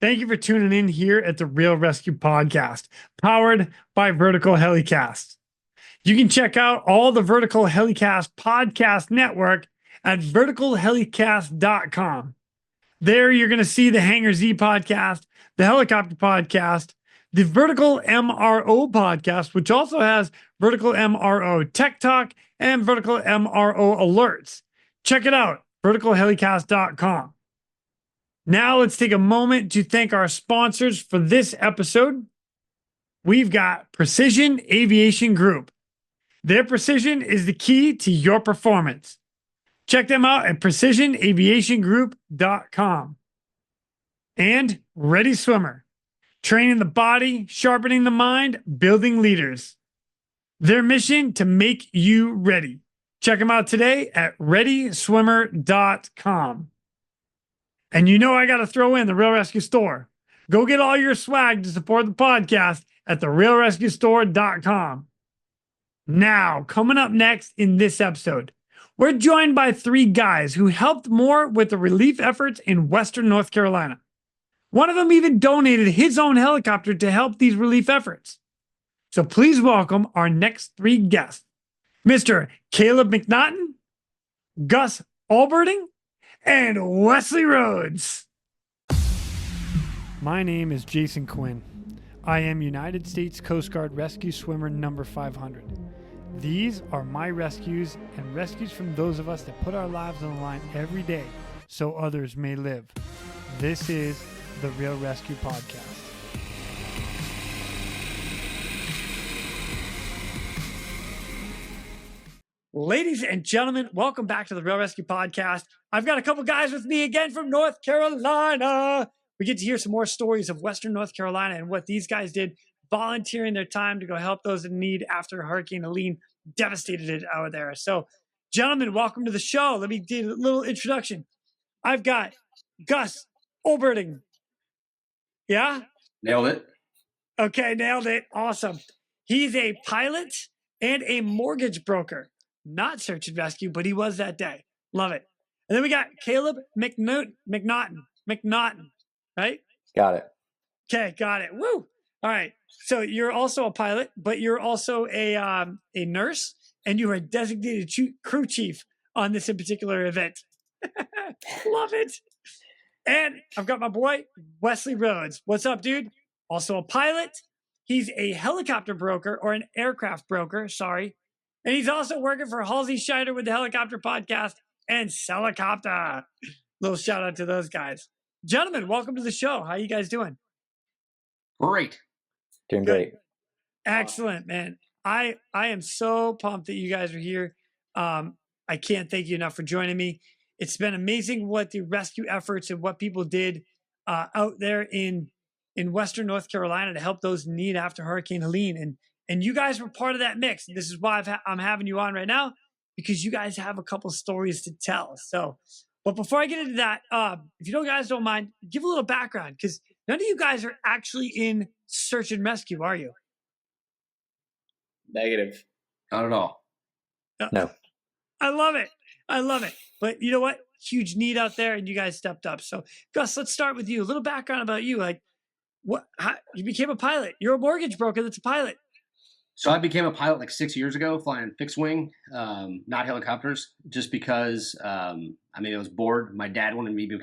Thank you for tuning in here at the Real ResQ Podcast, powered by Vertical Helicast. You can check out all the Vertical Helicast podcast network at verticalhelicast.com. There you're going to see the Hangar Z podcast, the Helicopter podcast, the Vertical MRO podcast, which also has Vertical MRO Tech Talk and Vertical MRO Alerts. Check it out, verticalhelicast.com. Now let's take a moment to thank our sponsors for this episode. We've got Precision Aviation Group. Their precision is the key to your performance. Check them out at precisionaviationgroup.com. And Ready Swimmer, training the body, sharpening the mind, building leaders. Their mission to make you ready. Check them out today at readyswimmer.com. And you know I got to throw in the Real ResQ Store. Go get all your swag to support the podcast at therealresqstore.com. Now, coming up next in this episode, we're joined by three guys who helped more with the relief efforts in Western North Carolina. One of them even donated his own helicopter to help these relief efforts. So please welcome our next three guests, Mr. Caleb McNaughton, Gus Olberding, and Wesley Rhoads. My name is Jason Quinn. I am United States Coast Guard Rescue Swimmer number 500. These are my rescues and rescues from those of us that put our lives on the line every day so others may live. This is the Real ResQ Podcast. Ladies and gentlemen, welcome back to the Real ResQ Podcast. I've got a couple guys with me again from North Carolina. We get to hear some more stories of Western North Carolina and what these guys did, volunteering their time to go help those in need after Hurricane Helene devastated it out there. So, gentlemen, welcome to the show. Let me do a little introduction. I've got Gus Olberding. Yeah? Nailed it. Okay, nailed it. Awesome. He's a pilot and a mortgage broker. Not search and rescue, but he was that day. Love it. And then we got Caleb McNaughton, right? Got it. Okay, got it. Woo! All right. So you're also a pilot, but you're also a nurse, and you are a designated crew chief on this in particular event. Love it. And I've got my boy, Wesley Rhoads. What's up, dude? Also a pilot. He's a helicopter broker or an aircraft broker, sorry. And he's also working for Halsey Scheider with the Helicopter Podcast and Celicopter. Little shout out to those guys. Gentlemen, welcome to the show. How you guys doing? Great. Doing great. Excellent, man. I am so pumped that you guys are here. I can't thank you enough for joining me. It's been amazing what the rescue efforts and what people did out there in Western North Carolina to help those in need after Hurricane Helene. And you guys were part of that mix. This is why I'm having you on right now, because you guys have a couple stories to tell. So, but before I get into that, if you guys don't mind, give a little background, because none of you guys are actually in search and rescue, are you? Negative. Not at all. No. I love it. I love it. But you know what? Huge need out there, and you guys stepped up. So, Gus, let's start with you. A little background about you. Like, how you became a pilot. You're a mortgage broker that's a pilot. So I became a pilot like 6 years ago, flying fixed wing, not helicopters, just because I was bored. My dad wanted me to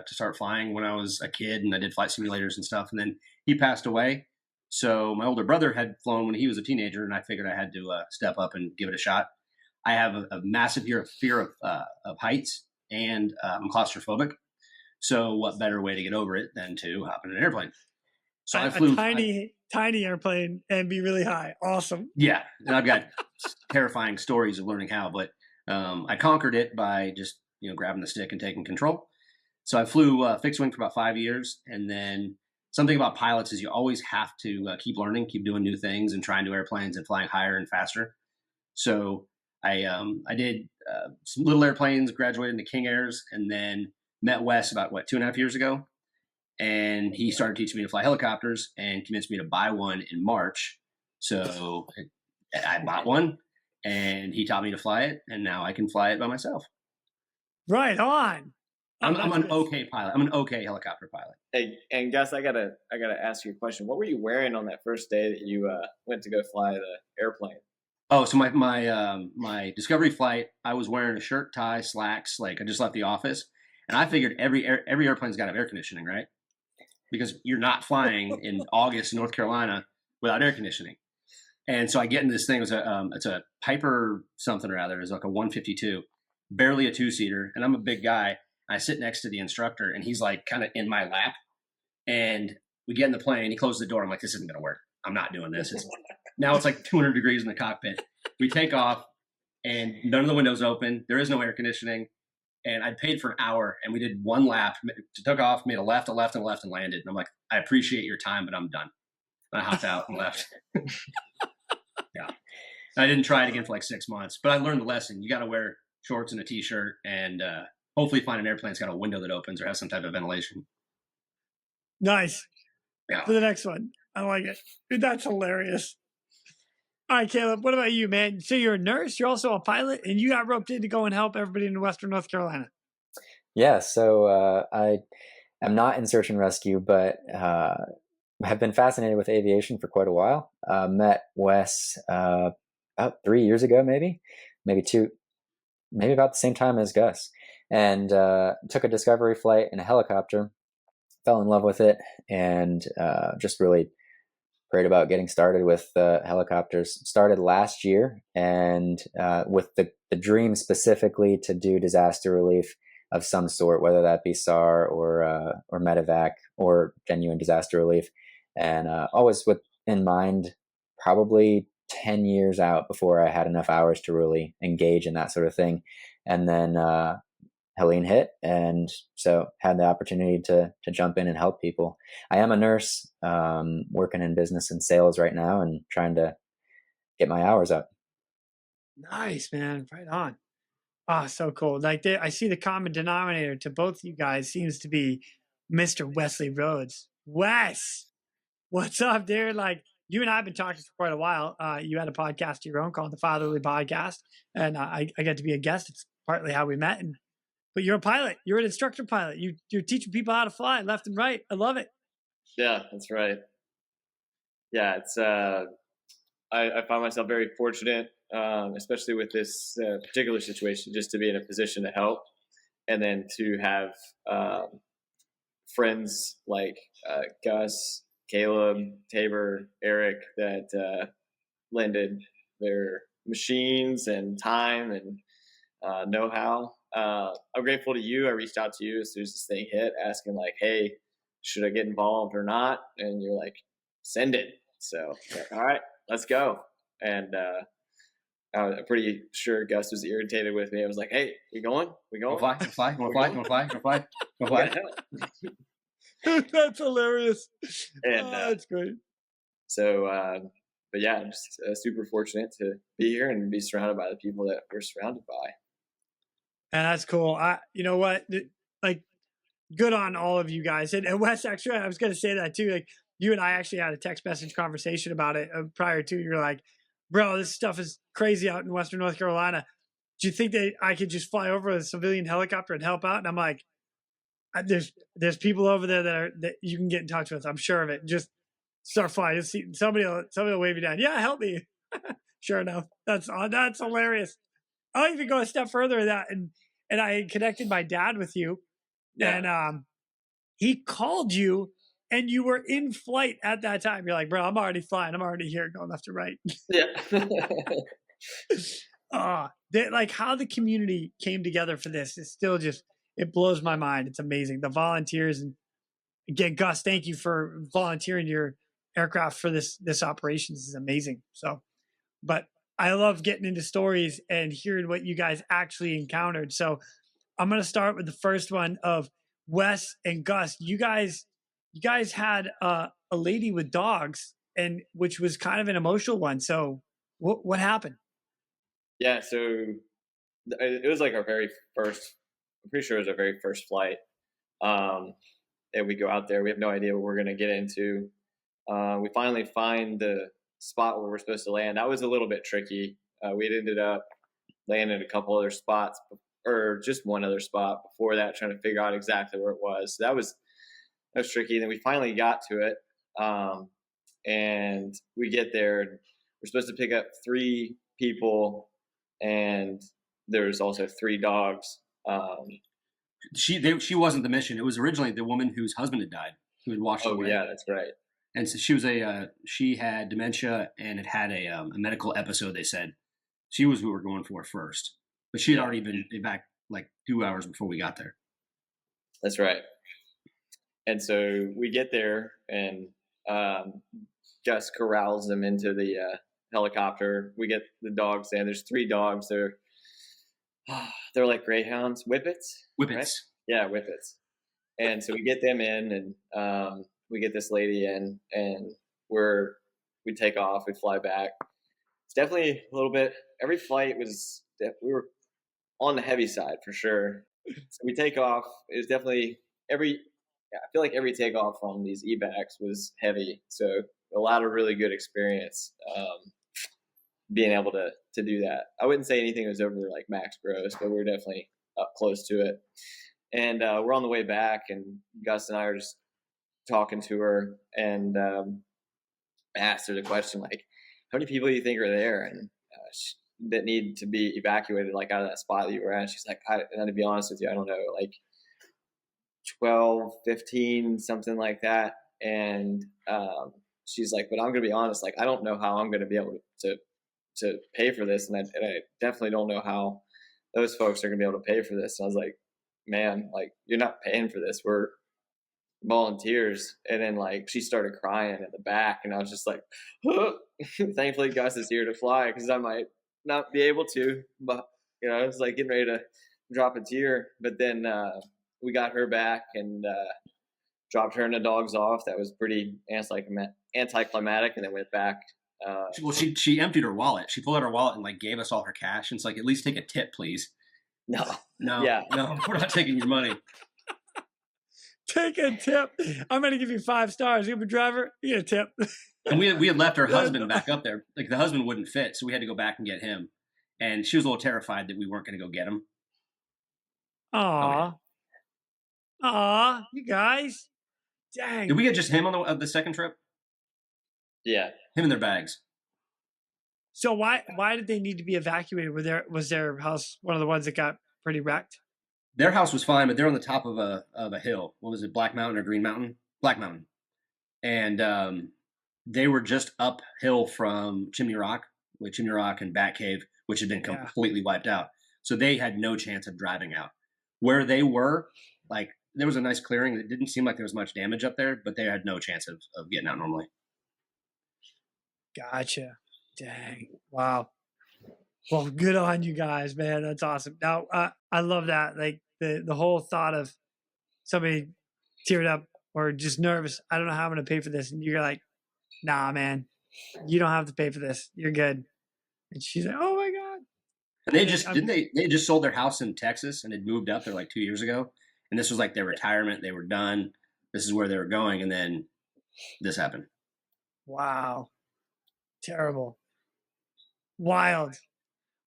start flying when I was a kid, and I did flight simulators and stuff. And then he passed away. So my older brother had flown when he was a teenager, and I figured I had to step up and give it a shot. I have a massive fear of heights, and I'm claustrophobic. So what better way to get over it than to hop in an airplane? So I flew a tiny airplane and be really high. Awesome. Yeah. And I've got terrifying stories of learning how, but I conquered it by just, grabbing the stick and taking control. So I flew fixed wing for about 5 years. And then something about pilots is you always have to keep learning, keep doing new things and trying new airplanes and flying higher and faster. So I did some little airplanes, graduated into King Airs, and then met Wes about 2.5 years ago. And he started teaching me to fly helicopters and convinced me to buy one in March. So I bought one, and he taught me to fly it, and now I can fly it by myself. Right on. I'm that's an good. okay pilot. I'm an okay helicopter pilot. Hey, and Gus, I gotta ask you a question. What were you wearing on that first day that you went to go fly the airplane? Oh, so my discovery flight, I was wearing a shirt, tie, slacks. Like I just left the office, and I figured every airplane's got to have air conditioning, right? Because you're not flying in August in North Carolina without air conditioning. And so I get in this thing. It's a Piper something or other. It's like a 152, barely a 2-seater, and I'm a big guy. I sit next to the instructor, and he's like kind of in my lap. And we get in the plane. He closes the door. I'm like, this isn't going to work. I'm not doing this. Now it's like 200 degrees in the cockpit. We take off, and none of the windows open. There is no air conditioning. And I paid for an hour, and we did one lap. Took off, made a left, and landed. And I'm like, I appreciate your time, but I'm done. And I hopped out and left. Yeah. I didn't try it again for like 6 months, but I learned the lesson. You got to wear shorts and a t-shirt, and hopefully find an airplane that's got a window that opens or has some type of ventilation. Nice. Yeah. For the next one. I like it. Dude, that's hilarious. All right, Caleb, what about you, man? So you're a nurse, you're also a pilot, and you got roped in to go and help everybody in Western North Carolina. Yeah, so I am not in search and rescue, but have been fascinated with aviation for quite a while. Met Wes about 3 years ago, maybe 2, maybe about the same time as Gus, and took a discovery flight in a helicopter, fell in love with it, and just really prayed about getting started with helicopters. Started last year, and with the dream specifically to do disaster relief of some sort, whether that be SAR or medevac or genuine disaster relief, and always with in mind probably 10 years out before I had enough hours to really engage in that sort of thing. And then Helene hit, and so had the opportunity to jump in and help people. I am a nurse, working in business and sales right now, and trying to get my hours up. Nice, man. Right on. Ah, so cool. Like I see the common denominator to both you guys seems to be Mr. Wesley Rhoads. Wes, what's up, dude? Like you and I have been talking for quite a while. You had a podcast of your own called the Fatherly Podcast, and I get to be a guest. It's partly how we met. But you're a pilot. You're an instructor pilot. You're teaching people how to fly left and right. I love it. Yeah, that's right. Yeah, it's I find myself very fortunate, especially with this particular situation, just to be in a position to help, and then to have friends like Gus, Caleb, Tabor, Eric that lended their machines and time and know-how. I'm grateful to you. I reached out to you as soon as this thing hit, asking like, "Hey, should I get involved or not?" And you're like, "Send it." So, all right, let's go. And I'm pretty sure Gus was irritated with me. I was like, "Hey, we going? We going? Go fly. That's hilarious. And that's great. So, but yeah, I'm just super fortunate to be here and be surrounded by the people that we're surrounded by. And that's cool. You know what? Like, good on all of you guys. And Wes, actually, I was going to say that too. Like, you and I actually had a text message conversation about it prior to. You're like, bro, this stuff is crazy out in Western North Carolina. Do you think that I could just fly over a civilian helicopter and help out? And I'm like, there's people over there that you can get in touch with. I'm sure of it. Just start flying. Just see, somebody will wave you down. Yeah, help me. Sure enough, that's hilarious. I'll even go a step further than that, and I connected my dad with you, and he called you, and you were in flight at that time. You're like, bro, I'm already flying. I'm already here, going left to right. Yeah. Like how the community came together for this is still just, it blows my mind. It's amazing. The volunteers, and again, Gus, thank you for volunteering your aircraft for this operation. This is amazing. So, but I love getting into stories and hearing what you guys actually encountered. So I'm going to start with the first one of Wes and Gus. You guys had a lady with dogs, and which was kind of an emotional one. So what happened? Yeah, so it was like our very first, I'm pretty sure it was our very first flight. And we go out there, we have no idea what we're going to get into. We finally find the spot where we're supposed to land. That was a little bit tricky. We had ended up landing at a couple other spots or just one other spot before that, trying to figure out exactly where it was. So that was tricky. And then we finally got to it, and we get there. And we're supposed to pick up 3 people, and there's also 3 dogs. She wasn't the mission. It was originally the woman whose husband had died, who had washed away. Oh yeah, that's right. And so she had dementia and had a medical episode. They said she was who we were going for first, but she had already been back like 2 hours before we got there. That's right. And so we get there, and Gus corrals them into the helicopter. We get the dogs in. There's 3 dogs. They're like greyhounds, whippets. Whippets. Right? Yeah, whippets. And so we get them in, and we get this lady in, and we take off. We fly back. It's definitely a little bit. Every flight we were on the heavy side for sure. So we take off. It was definitely I feel like every takeoff on these evacs was heavy. So a lot of really good experience being able to do that. I wouldn't say anything was over like max gross, but we were definitely up close to it. And we're on the way back, and Gus and I are just talking to her, and asked her the question, like, how many people do you think are there and that need to be evacuated, like out of that spot that you were at? She's like, and to be honest with you, I don't know, like 12, 15, something like that. And she's like, but I'm going to be honest, like, I don't know how I'm going to be able to pay for this. And I definitely don't know how those folks are going to be able to pay for this. And I was like, man, like, you're not paying for this. We're volunteers. And then like she started crying at the back, and I was just like, oh. Thankfully Gus is here to fly, because I might not be able to, but I was like getting ready to drop a tear. But then we got her back and dropped her and the dogs off. That was pretty anticlimactic, and then went back. Well, she emptied her wallet. She pulled out her wallet and like gave us all her cash. And it's like, at least take a tip, please. No, yeah, no, we're not taking your money. Take a tip. I'm going to give you 5 stars. Uber driver, you get a tip. And we had left her husband back up there. Like the husband wouldn't fit, so we had to go back and get him. And she was a little terrified that we weren't going to go get him. Aw. Aw, you guys. Dang. Did we get just him on the second trip? Yeah. Him and their bags. So why did they need to be evacuated? Was their house one of the ones that got pretty wrecked? Their house was fine, but they're on the top of a hill. What was it, Black Mountain or Green Mountain? Black Mountain. And they were just uphill from Chimney Rock and Bat Cave, which had been completely wiped out. So they had no chance of driving out. Where they were, like, there was a nice clearing. It didn't seem like there was much damage up there, but they had no chance of getting out normally. Gotcha. Dang. Wow. Well, good on you guys, man. That's awesome. Now, I love that. Like the whole thought of somebody teared up or just nervous. I don't know how I'm going to pay for this. And you're like, nah, man, you don't have to pay for this. You're good. And she's like, oh my God. And they just sold their house in Texas and had moved up there like 2 years ago. And this was like their retirement. They were done. This is where they were going. And then this happened. Wow. Terrible. Wild.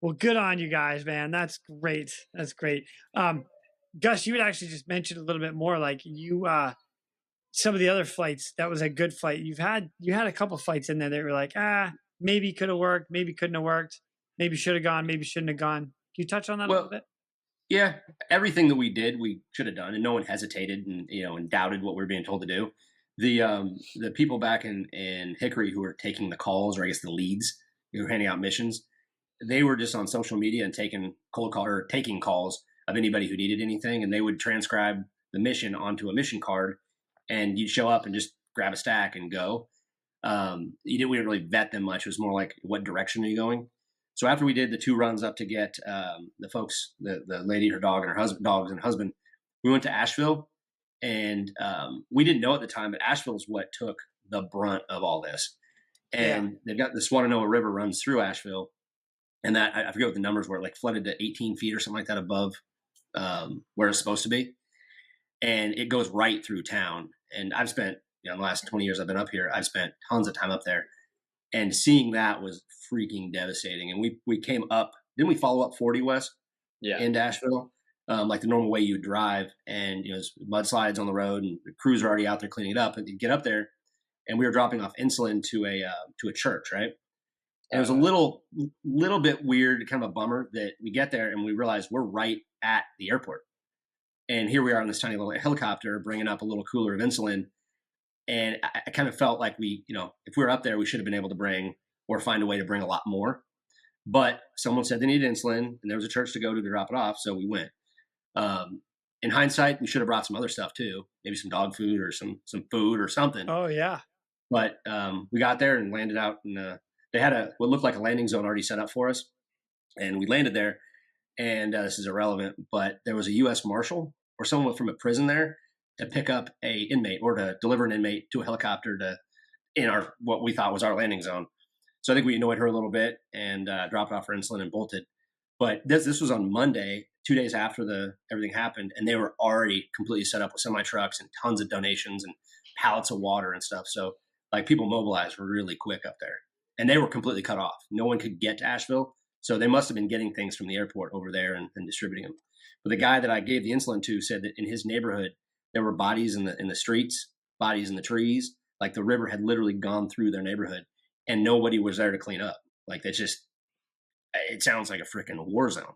Well, good on you guys, man. That's great. That's great. Gus, you had actually just mentioned a little bit more, like you, some of the other flights, that was a good flight. You had a couple flights in there that were like, maybe could have worked, maybe couldn't have worked, maybe should have gone, maybe shouldn't have gone. Can you touch on that a little bit? Yeah, everything that we did, we should have done, and no one hesitated and doubted what we were being told to do. The people back in Hickory who were taking the calls, or I guess the leads, who were handing out missions, they were just on social media and taking calls of anybody who needed anything, and they would transcribe the mission onto a mission card, and you'd show up and just grab a stack and go. We didn't really vet them much. It was more like, what direction are you going? So after we did the 2 runs up to get the folks, the lady, her dog, and her dogs and husband, we went to Asheville, and we didn't know at the time, but Asheville is what took the brunt of all this. And they've got the Swannanoa River runs through Asheville, and that, I forget what the numbers were, like flooded to 18 feet or something like that above where it's supposed to be. And it goes right through town. And I've spent, in the last 20 years I've been up here, I've spent tons of time up there. And seeing that was freaking devastating. And we came up, didn't we follow up 40, Wes? into Asheville, like the normal way you would drive. And, there's mudslides on the road, and the crews are already out there cleaning it up. And you get up there, and we were dropping off insulin to a church, right? And it was a little bit weird, kind of a bummer that we get there and we realize we're right at the airport. And here we are in this tiny little helicopter bringing up a little cooler of insulin. And I kind of felt like we, if we were up there, we should have been able to bring or find a way to bring a lot more. But someone said they needed insulin, and there was a church to go to drop it off, so we went. In hindsight, we should have brought some other stuff too, maybe some dog food or some food or something. Oh yeah. But we got there and landed out, and they had what looked like a landing zone already set up for us, and we landed there. And this is irrelevant, but there was a U.S. Marshal or someone from a prison there to pick up a inmate or to deliver an inmate to a helicopter in our what we thought was our landing zone. So I think we annoyed her a little bit and dropped off her insulin and bolted. But this was on Monday, 2 days after everything happened, and they were already completely set up with semi trucks and tons of donations and pallets of water and stuff. So like people mobilized really quick up there, and they were completely cut off. No one could get to Asheville. So they must have been getting things from the airport over there and distributing them. But the guy that I gave the insulin to said that in his neighborhood, there were bodies in the streets, bodies in the trees. Like the river had literally gone through their neighborhood and nobody was there to clean up. Like it sounds like a freaking war zone.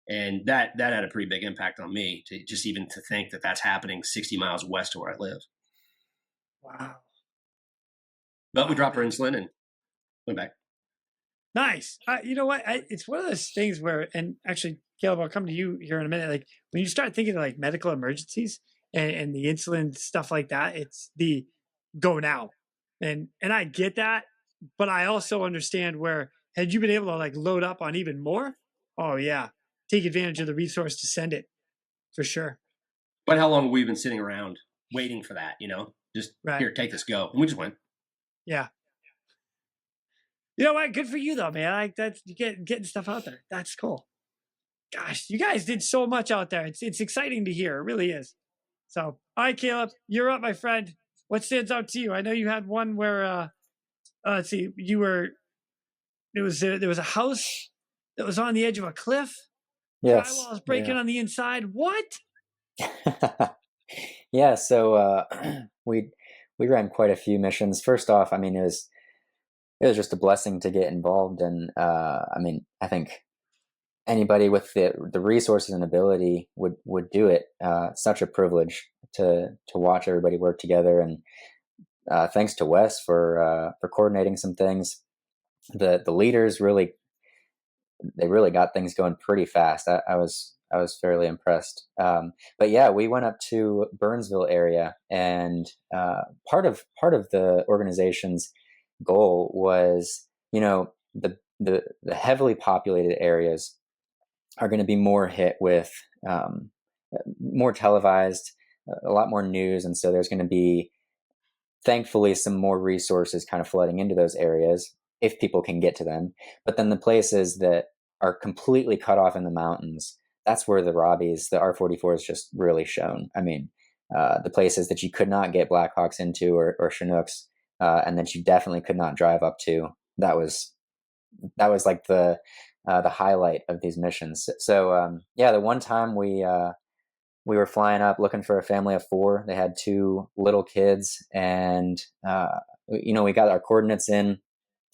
And that had a pretty big impact on me to think that that's happening 60 miles west of where I live. Wow. But we dropped our insulin and went back. Nice. You know what? It's one of those things where, and actually, Caleb, I'll come to you here in a minute. Like when you start thinking of like medical emergencies and the insulin stuff like that, it's the go now. And I get that, but I also understand where had you been able to like load up on even more, oh yeah, take advantage of the resource to send it for sure. But how long have we been sitting around waiting for that? Just right. Here, take this, go. And we just went. Yeah. You know what? Good for you though, man. Like that's getting stuff out there. That's cool. Gosh, you guys did so much out there. It's exciting to hear. It really is. So, all right, Caleb, you're up, my friend. What stands out to you? I know you had one where, let's see, there was a house that was on the edge of a cliff. Yes. Drywall was breaking on the inside. What? Yeah. So we ran quite a few missions. First off, I mean, it was just a blessing to get involved, and I think anybody with the resources and ability would do it. Such a privilege to watch everybody work together, and thanks to Wes for coordinating some things. The leaders really got things going pretty fast. I was fairly impressed. But yeah, we went up to Burnsville area, and part of the organization's goal was, the heavily populated areas are going to be more hit with more televised, a lot more news, and so there's going to be, thankfully, some more resources kind of flooding into those areas if people can get to them. But then the places that are completely cut off in the mountains, that's where the Robbies, the R-44s just really shone. I mean, the places that you could not get Blackhawks into or Chinooks, and that you definitely could not drive up to, that was like the highlight of these missions. So yeah, the one time we were flying up looking for a family of 4. They had 2 little kids, and we got our coordinates in,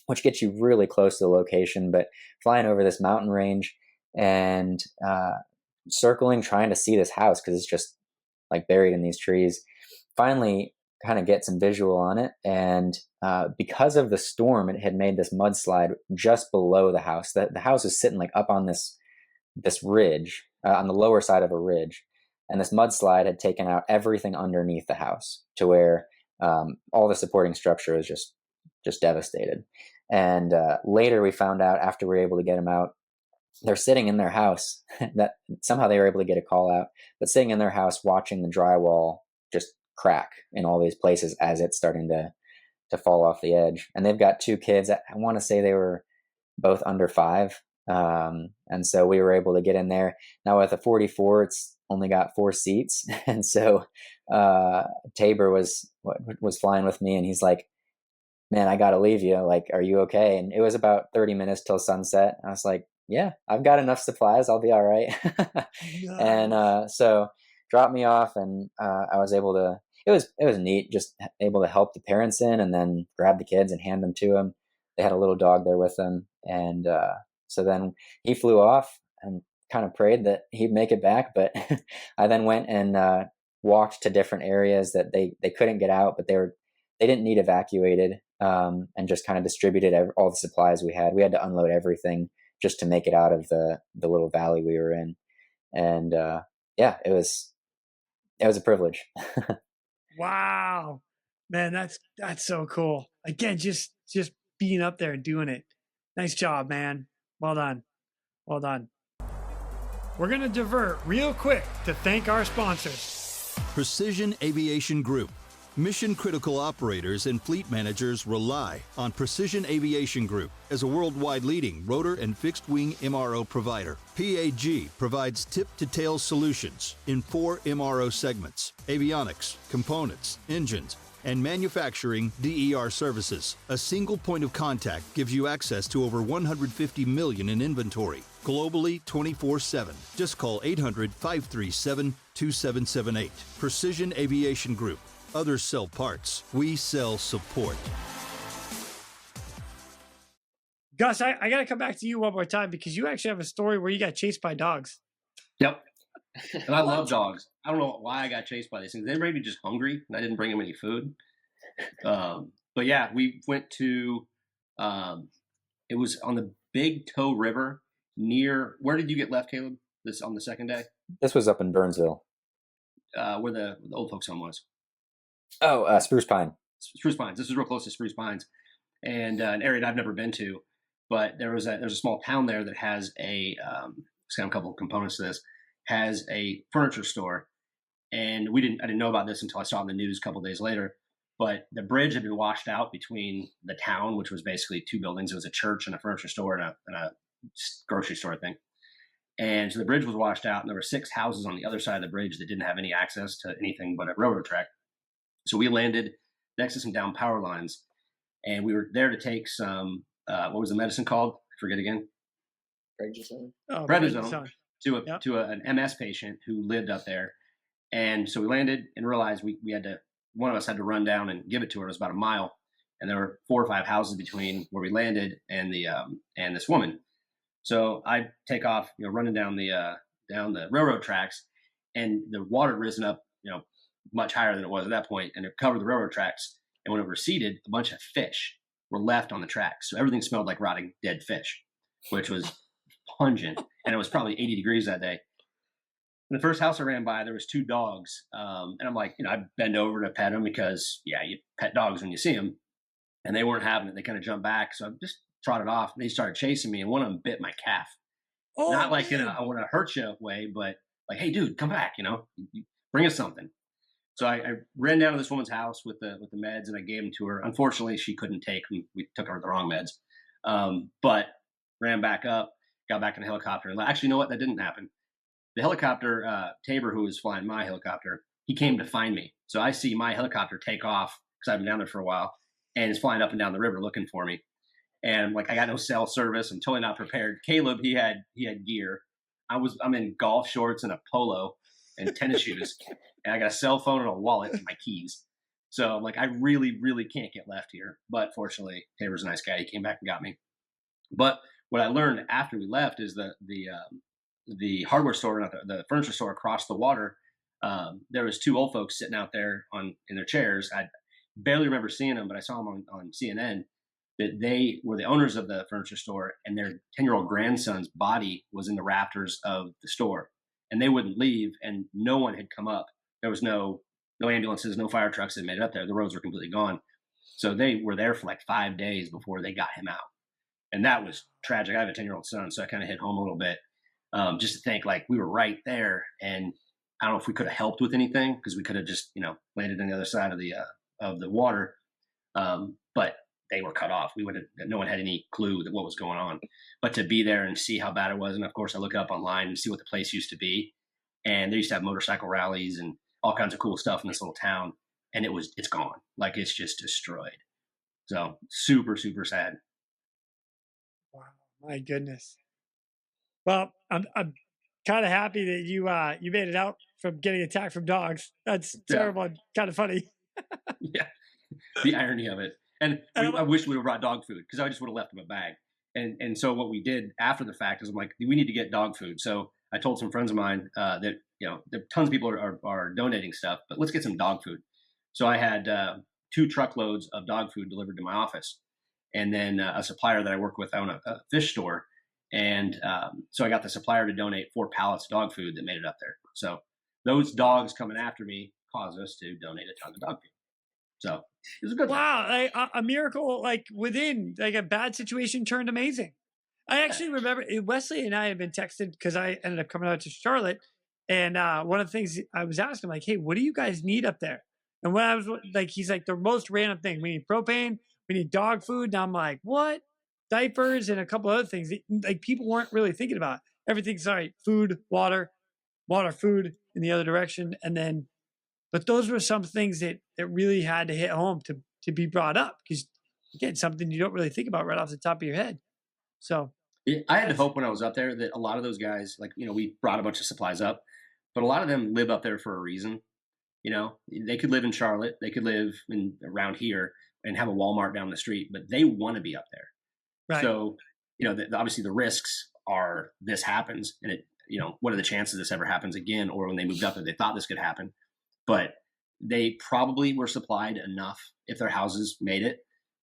which gets you really close to the location, but flying over this mountain range and circling, trying to see this house because it's just like buried in these trees. Finally kind of get some visual on it, and because of the storm, it had made this mudslide just below the house. The house is sitting like up on this ridge, on the lower side of a ridge, and this mudslide had taken out everything underneath the house to where all the supporting structure is just devastated. And later we found out, after we were able to get them out, they're sitting in their house. That somehow they were able to get a call out, but sitting in their house watching the drywall just crack in all these places as it's starting to fall off the edge. And they've got 2 kids. I want to say they were both under 5. And so we were able to get in there. Now with a 44, it's only got 4 seats. And so Tabor was flying with me, and he's like, man, I got to leave you. Like, are you okay? And it was about 30 minutes till sunset. I was like, yeah, I've got enough supplies. I'll be all right. And Nice. so dropped me off, and I was able to. It was neat, just able to help the parents in, and then grab the kids and hand them to them. They had a little dog there with them, and so then he flew off and kind of prayed that he'd make it back. But I then went and walked to different areas that they couldn't get out, but they didn't need evacuated, and just kind of distributed all the supplies we had. We had to unload everything just to make it out of the little valley we were in. And yeah, it was a privilege. Wow, man, that's so cool. Again, just being up there and doing it. Nice job, man. Well done. Well done. We're gonna divert real quick to thank our sponsors. Precision Aviation Group. Mission critical operators and fleet managers rely on Precision Aviation Group as a worldwide leading rotor and fixed wing MRO provider. PAG provides tip-to-tail solutions in 4 MRO segments: avionics, components, engines, and manufacturing DER services. A single point of contact gives you access to over 150 million in inventory, globally 24/7. Just call 800-537-2778. Precision Aviation Group. Others sell parts. We sell support. Gus, I got to come back to you one more time because you actually have a story where you got chased by dogs. Yep. And I love dogs. I don't know why I got chased by these things. They may be just hungry and I didn't bring them any food. But yeah, we went to, it was on the Big Toe River near, where did you get left, Caleb? This on the second day? This was up in Burnsville. Where the old folks home was. Oh, Spruce Pine. Spruce Pines. This is real close to Spruce Pines, and an area that I've never been to. But there's a small town there that has it's got a couple of components to this. Has a furniture store, and I didn't know about this until I saw it in the news a couple of days later. But the bridge had been washed out between the town, which was basically 2 buildings. It was a church and a furniture store and a grocery store, I think. And so the bridge was washed out, and there were 6 houses on the other side of the bridge that didn't have any access to anything but a railroad track. So we landed next to some down power lines, and we were there to take some, what was the medicine called? I forget again. Prednisone to an MS patient who lived up there. And so we landed and realized we had to, one of us had to run down and give it to her. It was about a mile. And there were 4 or 5 houses between where we landed and and this woman. So I take off, running down the railroad tracks, and the water had risen up, much higher than it was at that point, and it covered the railroad tracks. And when it receded, a bunch of fish were left on the tracks. So everything smelled like rotting dead fish, which was pungent. And it was probably 80 degrees that day. In the first house I ran by, there was 2 dogs. And I'm like, I bend over to pet them because, you pet dogs when you see them. And they weren't having it. They kind of jumped back. So I just trotted off. And they started chasing me. And one of them bit my calf. Oh, not like in a I want to hurt you way, but like, hey, dude, come back, bring us something. So I ran down to this woman's house with the meds, and I gave them to her. Unfortunately, she couldn't take them. We took her the wrong meds. But ran back up, got back in the helicopter. And actually, you know what? That didn't happen. The helicopter, Tabor, who was flying my helicopter, he came to find me. So I see my helicopter take off because I've been down there for a while, and is flying up and down the river looking for me. And I'm like, I got no cell service. I'm totally not prepared. Caleb, he had gear. I'm in golf shorts and a polo and tennis shoes. And I got a cell phone and a wallet and my keys. So I'm like, I really, really can't get left here. But fortunately, Tabor's a nice guy. He came back and got me. But what I learned after we left is the hardware store, not the furniture store across the water. There was 2 old folks sitting out there in their chairs. I barely remember seeing them, but I saw them on CNN. That they were the owners of the furniture store, and their 10-year-old grandson's body was in the rafters of the store, and they wouldn't leave, and no one had come up. There was no ambulances, no fire trucks that made it up there. The roads were completely gone. So they were there for like 5 days before they got him out. And that was tragic. I have a 10-year-old son, so I kind of hit home a little bit, just to think like we were right there. And I don't know if we could have helped with anything, because we could have just, landed on the other side of the water. But they were cut off. No one had any clue that what was going on. But to be there and see how bad it was, and of course I look it up online and see what the place used to be, and they used to have motorcycle rallies and all kinds of cool stuff in this little town, and it's gone. Like, it's just destroyed. So super, super sad. wow, my goodness. Well, I'm kind of happy that you made it out from getting attacked from dogs. That's Yeah. terrible and kind of funny. Yeah. The irony of it. And And I wish we would have brought dog food because I just would have left him a bag. And so what we did after the fact is I'm like, we need to get dog food. So I told some friends of mine that, tons of people are donating stuff, but let's get some dog food. So I had 2 truckloads of dog food delivered to my office. And then a supplier that I work with, I own a fish store. And so I got the supplier to donate 4 pallets of dog food that made it up there. So those dogs coming after me caused us to donate a ton of dog food. So it was a good thing. wow, like, a miracle, like within like a bad situation turned amazing. I actually remember Wesley and I had been texted because I ended up coming out to Charlotte, and one of the things I was asking, like, "Hey, what do you guys need up there?" And when I was like, he's like, "The most random thing. We need propane. We need dog food." And I'm like, "What?" Diapers and a couple other things that, like, people weren't really thinking about. Everything's all right. Food, water, food in the other direction, and then. But those were some things that really had to hit home to be brought up because again, something you don't really think about right off the top of your head. So I had to hope when I was up there that a lot of those guys, like, we brought a bunch of supplies up, but a lot of them live up there for a reason. They could live in Charlotte, they could live around here and have a Walmart down the street, but they want to be up there. right. So, obviously the risks are this happens and what are the chances this ever happens again? Or when they moved up there, they thought this could happen, but they probably were supplied enough if their houses made it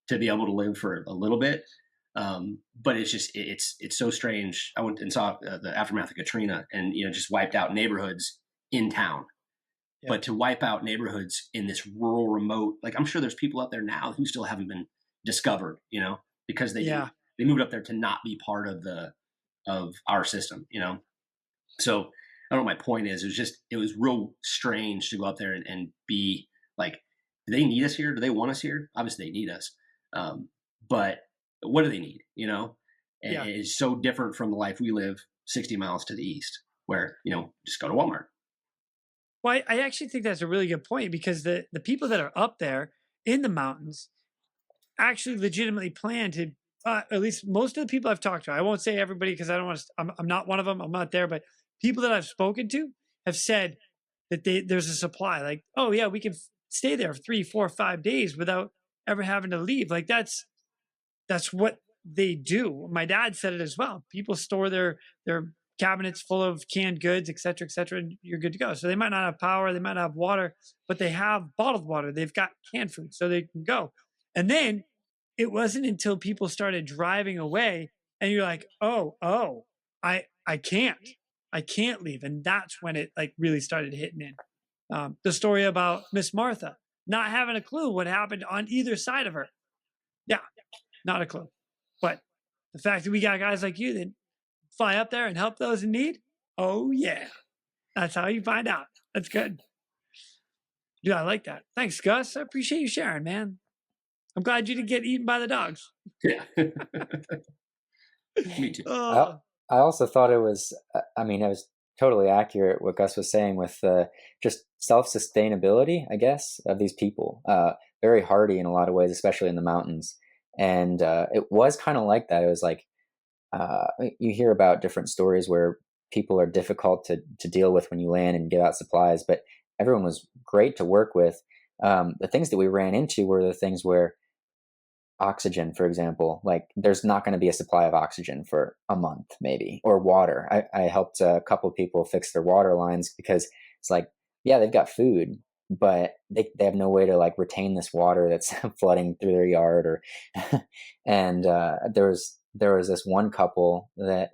to be able to live for a little bit. But it's just, it's so strange. I went and saw the aftermath of Katrina and, just wiped out neighborhoods in town. Yeah. But to wipe out neighborhoods in this rural, remote, like I'm sure there's people out there now who still haven't been discovered, because they moved up there to not be part of our system, So I don't know. My point is, it was real strange to go up there and be like, do they need us here? Do they want us here? Obviously they need us. But what do they need? And it's so different from the life we live 60 miles to the east where, just go to Walmart. Well, I actually think that's a really good point because the people that are up there in the mountains actually legitimately plan to, at least most of the people I've talked to, I won't say everybody because I don't want to, I'm not one of them. I'm not there, but people that I've spoken to have said that there's a supply like, oh yeah, we can stay there 3, 4, 5 days without ever having to leave. Like that's what they do. My dad said it as well. People store their cabinets full of canned goods, et cetera, and you're good to go. So they might not have power, they might not have water, but they have bottled water. They've got canned food, so they can go. And then it wasn't until people started driving away and you're like, oh, I can't leave. And that's when it like really started hitting in. The story about Miss Martha not having a clue what happened on either side of her. Yeah, not a clue. But the fact that we got guys like you that fly up there and help those in need, oh yeah, that's how you find out. That's good. Yeah, I like that. Thanks, Gus. I appreciate you sharing, man. I'm glad you didn't get eaten by the dogs. Yeah. Me too. I also thought it was totally accurate what Gus was saying with just self-sustainability, I guess, of these people. Very hardy in a lot of ways, especially in the mountains. And it was kind of like that. It was like, you hear about different stories where people are difficult to deal with when you land and get out supplies, but everyone was great to work with. The things that we ran into were the things where oxygen, for example, like there's not going to be a supply of oxygen for a month maybe, or water. I helped a couple of people fix their water lines because it's like, yeah, they've got food, but they have no way to like retain this water that's flooding through their yard or, and there was this one couple that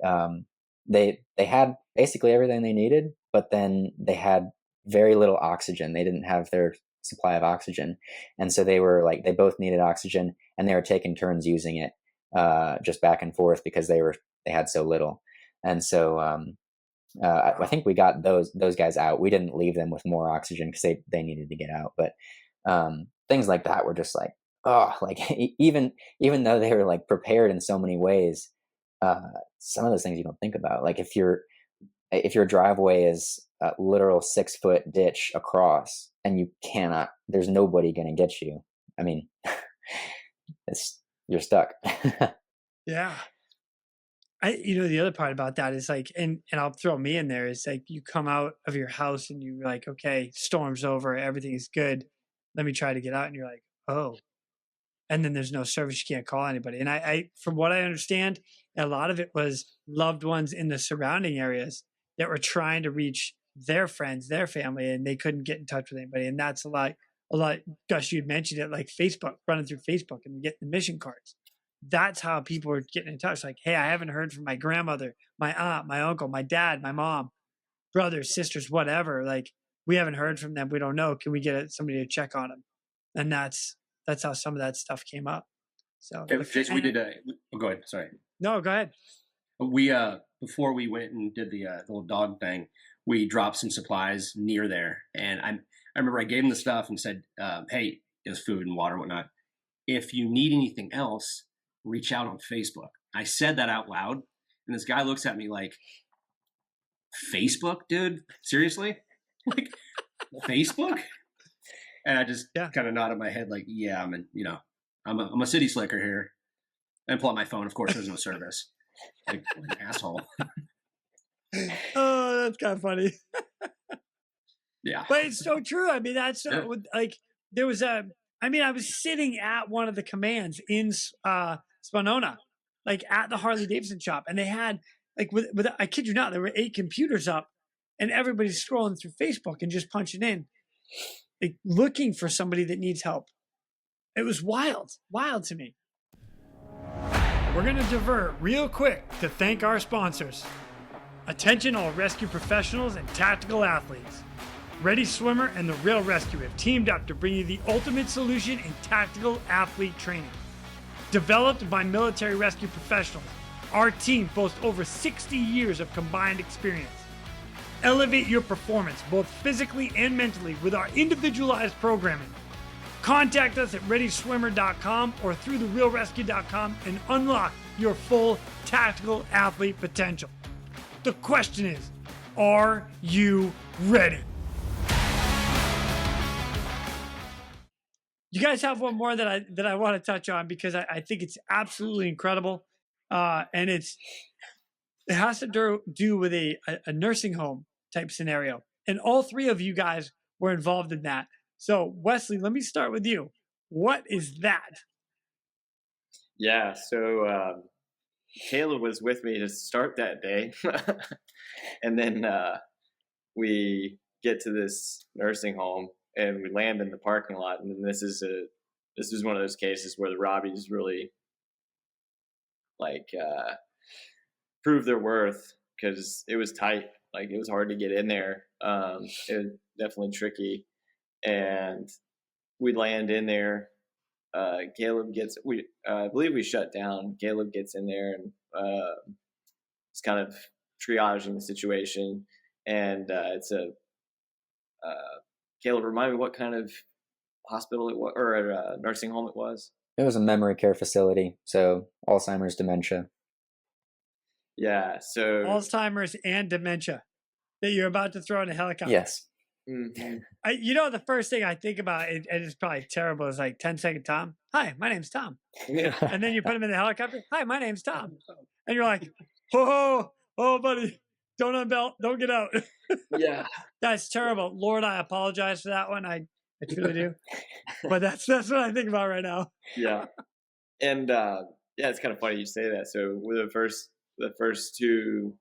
they had basically everything they needed, but then they had very little oxygen. They didn't have their supply of oxygen. And so they both needed oxygen and they were taking turns using it just back and forth because they had so little. And so I think we got those guys out. We didn't leave them with more oxygen because they needed to get out. But things like that were just like, oh, like even though they were like prepared in so many ways, some of those things you don't think about. Like if your driveway is a literal 6-foot ditch across and there's nobody going to get you. I mean, you're stuck. Yeah. The other part about that is like, and I'll throw me in there, is like you come out of your house and you're like, okay, storm's over, everything is good. Let me try to get out. And you're like, oh, and then there's no service. You can't call anybody. And I from what I understand, a lot of it was loved ones in the surrounding areas that were trying to reach their friends, their family, and they couldn't get in touch with anybody. And that's a lot, Gus, you'd mentioned it, like Facebook, running through Facebook and getting the mission cards. That's how people were getting in touch. Like, hey, I haven't heard from my grandmother, my aunt, my uncle, my dad, my mom, brothers, sisters, whatever. Like, we haven't heard from them. We don't know. Can we get somebody to check on them? And that's how some of that stuff came up. So, Okay, Jason, we did go ahead. Sorry. No, go ahead. We before we went and did the little dog thing, we dropped some supplies near there, and I remember I gave him the stuff and said, "Hey, there's food and water and whatnot. If you need anything else, reach out on Facebook." I said that out loud, and this guy looks at me like, "Facebook, dude? Seriously? Like Facebook?" And I just kind of nodded my head like, "Yeah, I'm a city slicker here." And pull out my phone. Of course, there's no service. Like an asshole. Oh, that's kind of funny. Yeah, but it's so true. I mean, that's like there was I was sitting at one of the commands in Spanona, like at the Harley Davidson shop, and they had like with I kid you not, there were 8 computers up, and everybody's scrolling through Facebook and just punching in, like looking for somebody that needs help. It was wild to me. We're going to divert real quick to thank our sponsors. Attention all rescue professionals and tactical athletes. Ready Swimmer and the Real ResQ have teamed up to bring you the ultimate solution in tactical athlete training. Developed by military rescue professionals, our team boasts over 60 years of combined experience. Elevate your performance both physically and mentally with our individualized programming. Contact us at readyswimmer.com or through therealresq.com and unlock your full tactical athlete potential. The question is, are you ready? You guys have one more that I want to touch on because I think it's absolutely incredible. And it has to do with a nursing home type scenario. And all 3 of you guys were involved in that. So, Wesley, let me start with you. What is that? Yeah, so Caleb was with me to start that day. And then we get to this nursing home and we land in the parking lot. And then this is one of those cases where the Robbies really prove their worth, because it was tight. Like, it was hard to get in there. It was definitely tricky. And we land in there. Caleb gets, I believe we shut down. Caleb gets in there and it's kind of triaging the situation. And it's Caleb, remind me what kind of hospital it was, or nursing home it was? It was a memory care facility, so Alzheimer's, dementia. Yeah, so Alzheimer's and dementia that you're about to throw in a helicopter. Yes. Mm-hmm. The first thing I think about, and it's probably terrible, is like 10-second Tom. Hi, my name's Tom. Yeah. And then you put him in the helicopter. Hi, my name's Tom. And you're like, oh, buddy, don't unbelt, don't get out. Yeah. That's terrible. Lord, I apologize for that one. I truly do. But that's what I think about right now. Yeah. And it's kind of funny you say that. So with the first 2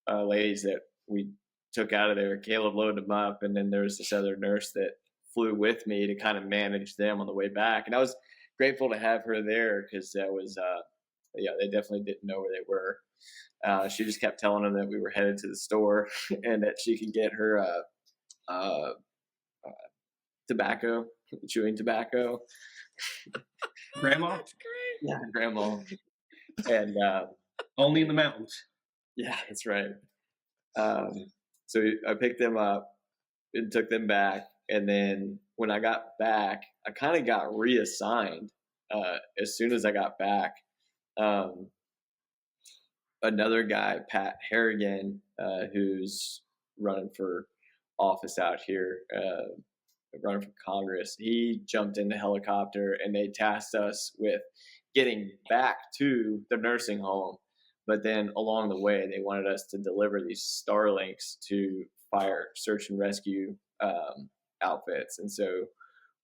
ladies that we took out of there, Caleb loaded them up, and then there was this other nurse that flew with me to kind of manage them on the way back. And I was grateful to have her there, because that was they definitely didn't know where they were. She just kept telling them that we were headed to the store and that she could get her tobacco, chewing tobacco. Grandma. That's great. Yeah, grandma. And Only in the mountains. yeah, that's right. So I picked them up and took them back. And then when I got back, I kind of got reassigned as soon as I got back. Another guy, Pat Harrigan, who's running for office out here, running for Congress, he jumped in the helicopter and they tasked us with getting back to the nursing home. But then along the way, they wanted us to deliver these Starlinks to fire search and rescue outfits. And so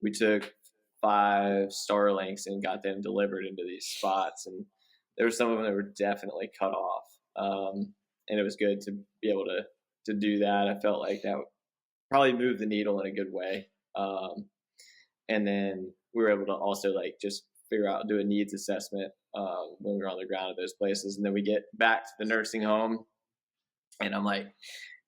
we took 5 Starlinks and got them delivered into these spots. And there were some of them that were definitely cut off. And it was good to be able to do that. I felt like that would probably move the needle in a good way. And then we were able to also like just figure out, do a needs assessment when we were on the ground at those places. And then we get back to the nursing home and I'm like,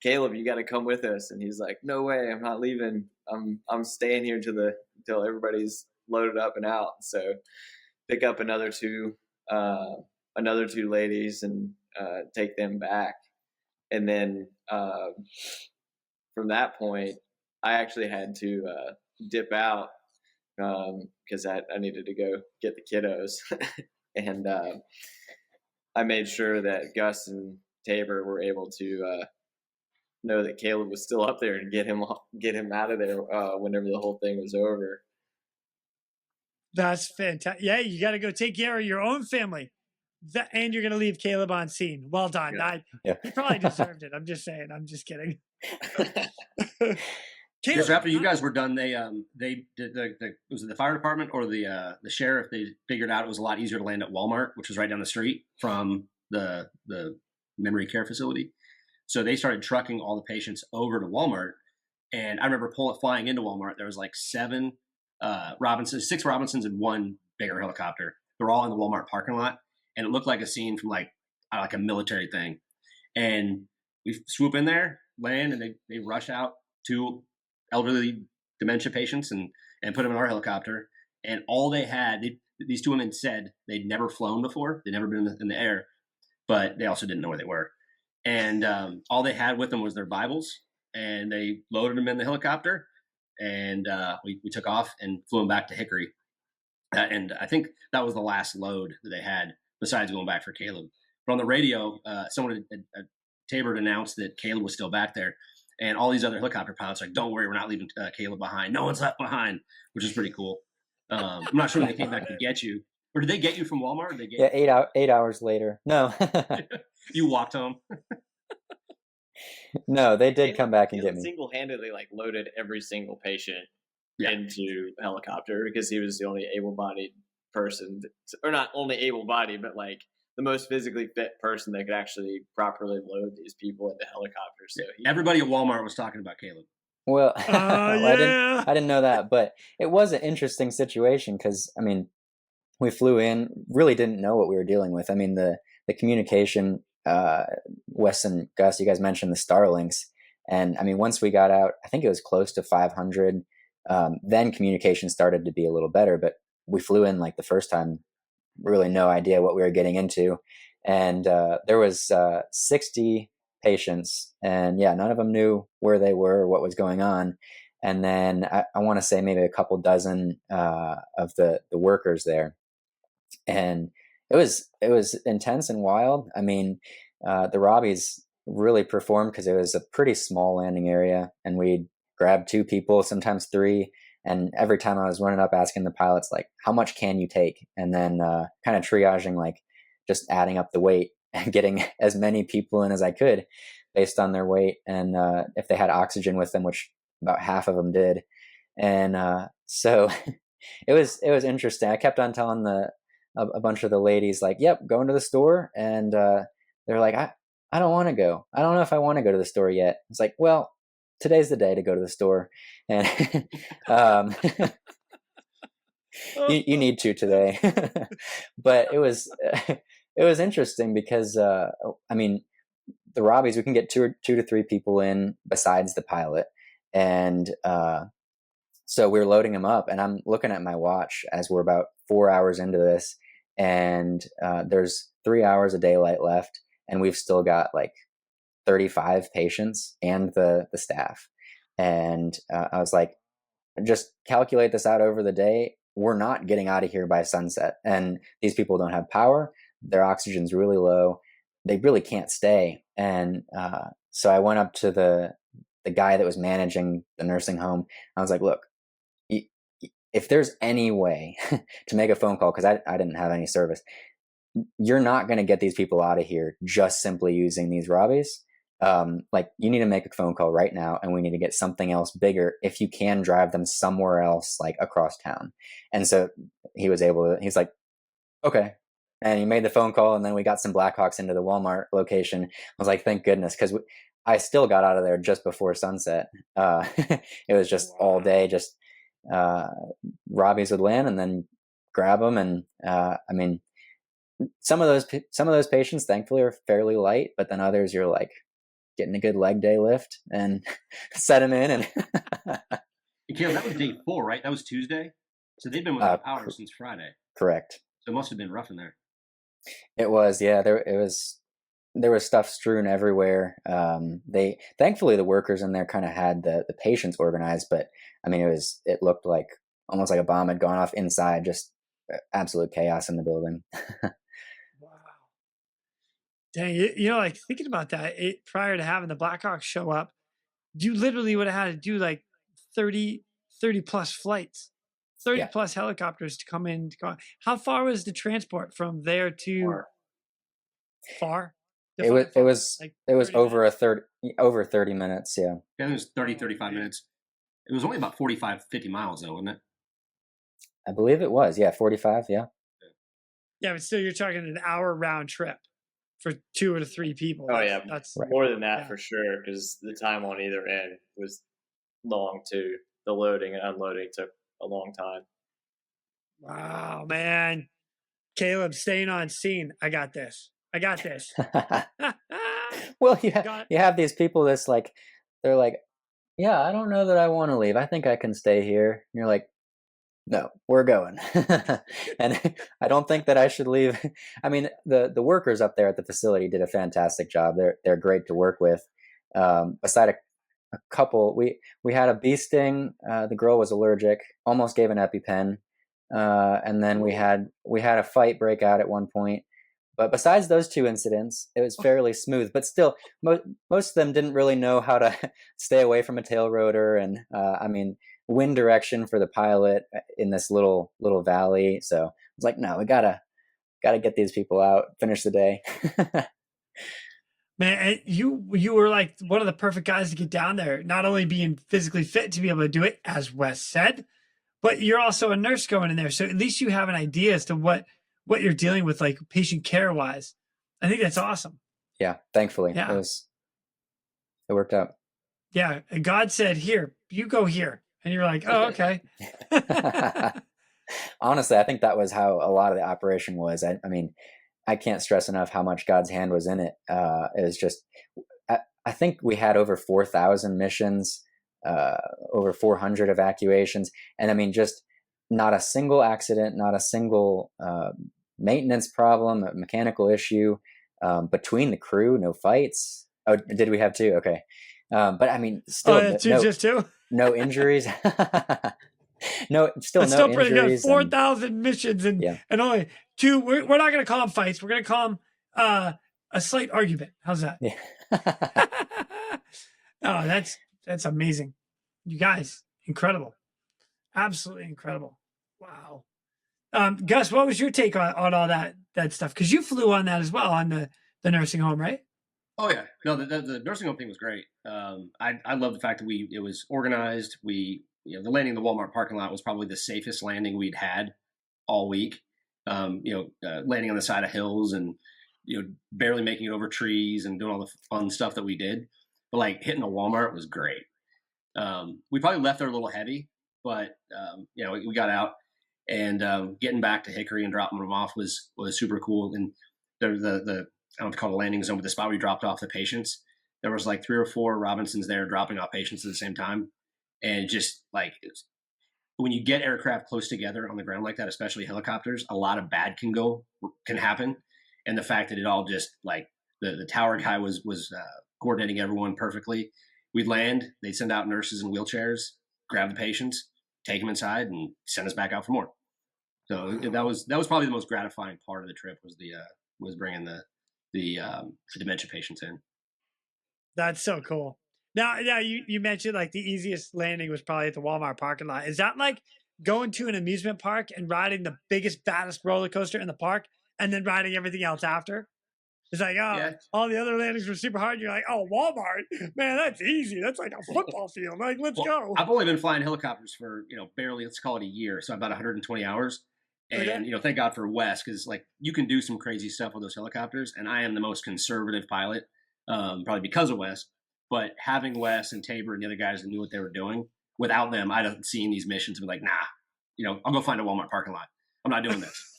Caleb, you got to come with us. And he's like, no way, I'm not leaving. I'm staying here until everybody's loaded up and out. So pick up another two ladies and take them back. And then from that point, I actually had to dip out because I needed to go get the kiddos. And I made sure that Gus and Tabor were able to know that Caleb was still up there and get him out of there whenever the whole thing was over. That's fantastic. Yeah, you got to go take care of your own family. And you're going to leave Caleb on scene. Well done. Yeah. He probably deserved it. I'm just saying. I'm just kidding. Caleb, so after you guys were done, they did was it the fire department or the sheriff? They figured out it was a lot easier to land at Walmart, which was right down the street from the memory care facility. So they started trucking all the patients over to Walmart. And I remember flying into Walmart. There was like 6 Robinsons and 1 bigger helicopter. They're all in the Walmart parking lot. And it looked like a scene from like a military thing. And we swoop in there, land, and they rush out 2 elderly dementia patients and put them in our helicopter. And all they had, these 2 women said they'd never flown before. They'd never been in the air, but they also didn't know where they were. And all they had with them was their Bibles, and they loaded them in the helicopter, and we took off and flew them back to Hickory. And I think that was the last load that they had, besides going back for Caleb. But on the radio, someone at Tabor announced that Caleb was still back there, and all these other helicopter pilots were like, "Don't worry, we're not leaving Caleb behind. No one's left behind," which is pretty cool. I'm not sure when they came back to get you, or did they get you from Walmart? Or did they get you? 8 hours later. No. You walked home. No, they did come back and get me. Single-handedly like loaded every single patient into a helicopter because he was the only able-bodied person, or not only able-bodied, but like the most physically fit person that could actually properly load these people into helicopters. So everybody at Walmart was talking about Caleb. Well, yeah. I didn't know that, but it was an interesting situation because, I mean, we flew in, really didn't know what we were dealing with. I mean, the communication, Wes and Gus, you guys mentioned the Starlinks. And I mean, once we got out, I think it was close to 500. Then communication started to be a little better, but we flew in like the first time, really no idea what we were getting into. And there was 60 patients, and yeah, none of them knew where they were or what was going on. And then I want to say maybe a couple dozen of the workers there. And it was intense and wild. I mean, the Robbies really performed because it was a pretty small landing area, and we'd grab 2 people, sometimes 3. And every time I was running up asking the pilots, like, how much can you take? And then kind of triaging, like just adding up the weight and getting as many people in as I could based on their weight. And if they had oxygen with them, which about half of them did. And so it was interesting. I kept on telling a bunch of the ladies, like, yep, going to the store. And they're like, I don't want to go. I don't know if I want to go to the store yet. It's like, well, today's the day to go to the store. And you need to today. But it was interesting because, I mean, the Robbies, we can get 2 to 3 people in besides the pilot. And so we were loading them up, and I'm looking at my watch as we're about 4 hours into this, and there's 3 hours of daylight left, and we've still got like 35 patients and the staff. And I was like, just calculate this out over the day. We're not getting out of here by sunset. And these people don't have power. Their oxygen's really low. They really can't stay. And so I went up to the guy that was managing the nursing home. I was like, look, if there's any way to make a phone call, because I didn't have any service, you're not going to get these people out of here just simply using these Robbies. Like, you need to make a phone call right now, and we need to get something else bigger if you can drive them somewhere else, like across town. And so he's like, okay. And he made the phone call, and then we got some Blackhawks into the Walmart location. I was like, thank goodness, because I still got out of there just before sunset. It was just all day, just Robbies would land and then grab them. And I mean, some of those patients, thankfully, are fairly light, but then others, you're like getting a good leg day lift and set them in. And Caleb, that was day 4, right? That was Tuesday. So they've been without power since Friday. Correct. So it must have been rough in there. It was, yeah. There was stuff strewn everywhere. Thankfully the workers in there kind of had the patients organized, but I mean, it looked like almost like a bomb had gone off inside, just absolute chaos in the building. Wow. Dang, you know, like thinking about that, prior to having the Blackhawks show up, you literally would have had to do like 30 plus flights, 30 plus helicopters to come in. How far was the transport from there to far? It was over 30 minutes. Yeah. Yeah, it was 35 minutes. It was only about 50 miles though, wasn't it? I believe it was. Yeah. 45. Yeah. Yeah. But still, you're talking an hour round trip for 2 or 3 people. Oh, yeah. That's right. More than that for sure, because the time on either end was long too. The loading and unloading took a long time. Wow, man. Caleb, staying on scene. I got this. Well, you have these people that's like, they're like, yeah, I don't know that I want to leave. I think I can stay here. And you're like, no, we're going. And I don't think that I should leave. I mean, the workers up there at the facility did a fantastic job. They're great to work with. Beside a couple, we had a bee sting. The girl was allergic, almost gave an EpiPen. And then we had a fight break out at one point. But besides those 2 incidents, it was fairly smooth. But still, most of them didn't really know how to stay away from a tail rotor, and I mean, wind direction for the pilot in this little valley. So I was like, no, we gotta get these people out, finish the day. Man, you were like one of the perfect guys to get down there. Not only being physically fit to be able to do it, as Wes said, but you're also a nurse going in there. So at least you have an idea as to what you're dealing with, like patient care wise. I think that's awesome. Yeah, thankfully. Yeah. It worked out. Yeah. And God said, here, you go here. And you're like, oh, okay. Honestly, I think that was how a lot of the operation was. I mean, I can't stress enough how much God's hand was in it. It was just, I think we had over 4,000 missions, over 400 evacuations. And I mean, just not a single accident, not a single maintenance problem, a mechanical issue between the crew, no fights. Oh, did we have 2? Okay. But I mean, still, just 2? No injuries. No, still that's no still pretty injuries. Good. 4,000 missions and only 2. We're not going to call them fights. We're going to call them a slight argument. How's that? Yeah. Oh, that's amazing. You guys, incredible. Absolutely incredible. Wow. Gus, what was your take on all that stuff? Because you flew on that as well, on the nursing home, right? Oh yeah, no, the nursing home thing was great. I love the fact that it was organized. The landing in the Walmart parking lot was probably the safest landing we'd had all week. Landing on the side of hills and barely making it over trees and doing all the fun stuff that we did. But like hitting a Walmart was great. We probably left there a little heavy, but we got out, and getting back to Hickory and dropping them off was super cool. And the I don't call it a landing zone, but the spot where we dropped off the patients, there was like 3 or 4 Robinsons there dropping off patients at the same time. And just like, when you get aircraft close together on the ground like that, especially helicopters, a lot of bad can happen. And the fact that it all just like the tower guy was coordinating everyone perfectly. We'd land, they'd send out nurses in wheelchairs, grab the patients, take them inside, and send us back out for more. So that was probably the most gratifying part of the trip, was bringing the dementia patients in. That's so cool. Now you mentioned like the easiest landing was probably at the Walmart parking lot. Is that like going to an amusement park and riding the biggest, baddest roller coaster in the park? and then riding everything else after. It's like, oh, Yeah. all the other landings were super hard. You're like, oh, Walmart, man, that's easy. That's like a football field. Like, let's go. I've only been flying helicopters for, barely, let's call it a year. So about 120 hours. And, Okay. Thank God for Wes, because like you can do some crazy stuff with those helicopters. And I am the most conservative pilot, probably because of Wes. But having Wes and Tabor and the other guys that knew what they were doing, without them, I'd have seen these missions and be like, nah, I'll go find a Walmart parking lot. I'm not doing this.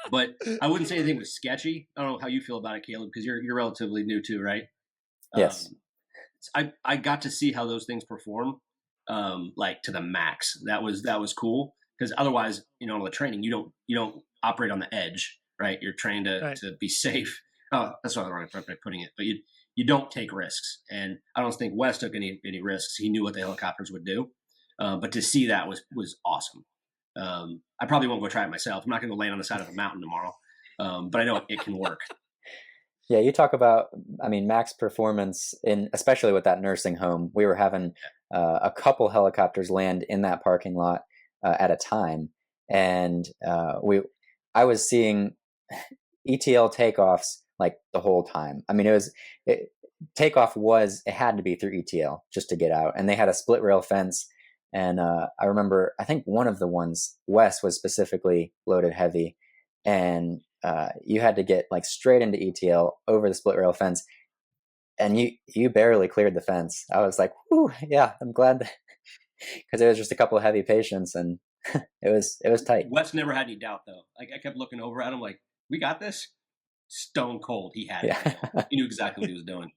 But I wouldn't say anything was sketchy. I don't know how you feel about it, Caleb, because you're relatively new too, right? Yes. I got to see how those things perform, like to the max. That was cool, because otherwise, on the training, you don't operate on the edge, right? You're trained to be safe. Oh, that's not the wrong way of putting it, but you don't take risks, and I don't think Wes took any risks. He knew what the helicopters would do, but to see that was awesome. I probably won't go try it myself. I'm not going to land on the side of a mountain tomorrow, but I know it can work. Yeah, you talk about, max performance especially with that nursing home. We were having a couple helicopters land in that parking lot at a time, and I was seeing ETL takeoffs like the whole time. Takeoff it had to be through ETL just to get out, and they had a split rail fence. And I remember, I think one of the ones, Wes was specifically loaded heavy, and you had to get like straight into ETL over the split rail fence, and you barely cleared the fence. I was like, whew, yeah, I'm glad, because it was just a couple of heavy patients, and it was tight. Wes never had any doubt though. Like I kept looking over at him like, we got this. Stone cold. He had it. He knew exactly what he was doing.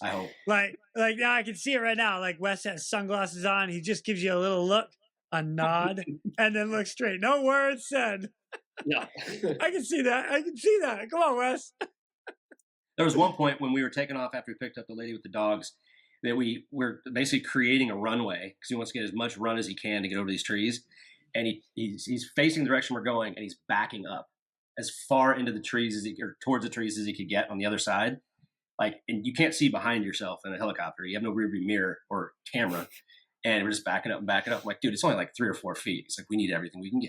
I hope. Like now I can see it right now. Like Wes has sunglasses on. He just gives you a little look, a nod, and then looks straight. No words said. Yeah. I can see that. Come on, Wes. There was one point when we were taking off after we picked up the lady with the dogs that we were basically creating a runway because he wants to get as much run as he can to get over these trees. And he's facing the direction we're going, and he's backing up as far into the trees or towards the trees as he could get on the other side. Like, and you can't see behind yourself in a helicopter. You have no rear view mirror or camera. And we're just backing up. I'm like, dude, it's only like 3 or 4 feet. It's like, we need everything we can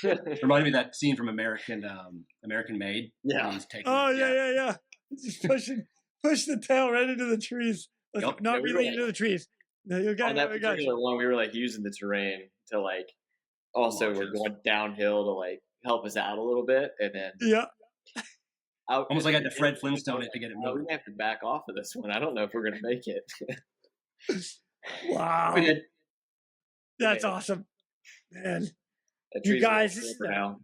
get. Reminded me of that scene from American Made. Yeah. He's taking Yeah. Just push the tail right into the trees. Yep. Not Yeah, we really were into the trees. No, you got On that particular one, we were like using the terrain to like, also we're going downhill to like help us out a little bit, and then yeah. Almost like I had to Fred Flintstone it to get it We're moving. gonna have to back off of this one. I don't know if we're gonna make it. Wow. We did. That's awesome. Man, The you trees are guys, shorter now.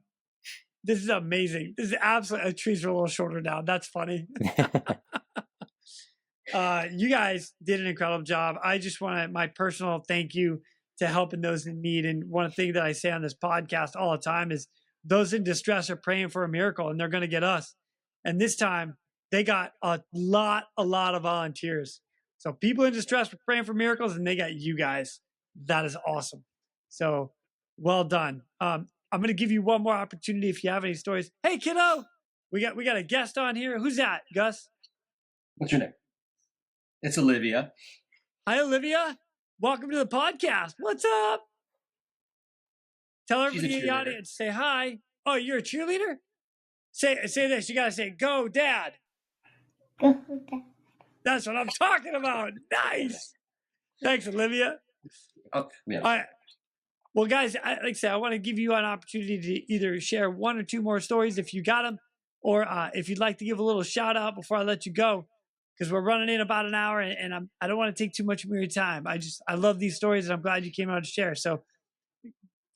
this is amazing. This is absolutely, trees are a little shorter now. That's funny. You guys did an incredible job. I just want my personal thank you to helping those in need. And one thing that I say on this podcast all the time is those in distress are praying for a miracle, and they're going to get us. And this time they got a lot of volunteers. So people in distress were praying for miracles, and they got you guys. That is awesome. So well done. I'm going to give you one more opportunity if you have any stories. Hey, kiddo, we got a guest on here. Who's that, Gus? What's your name? It's Olivia. Hi, Olivia. Welcome to the podcast. What's up? Tell everybody in the audience, say hi. Oh, you're a cheerleader? Say this. You got to say, go, Dad. Go, Dad. That's what I'm talking about. Nice. Thanks, Olivia. Oh, yeah. All right. Well, guys, like I said, I want to give you an opportunity to either share 1 or 2 more stories if you got them, or if you'd like to give a little shout out before I let you go, because we're running in about an hour, and I don't want to take too much of your time. I love these stories, and I'm glad you came out to share. So,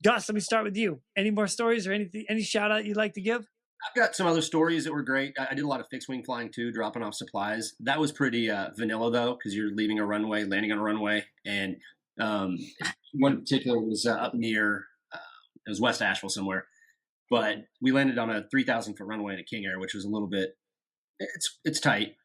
Gus, let me start with you. Any more stories or anything? Any shout out you'd like to give? I've got some other stories that were great. I did a lot of fixed wing flying too, dropping off supplies. That was pretty vanilla though, because you're leaving a runway, landing on a runway, and one in particular was up near it was West Asheville somewhere, but we landed on a 3,000 foot runway in a King Air, which was a little bit it's tight,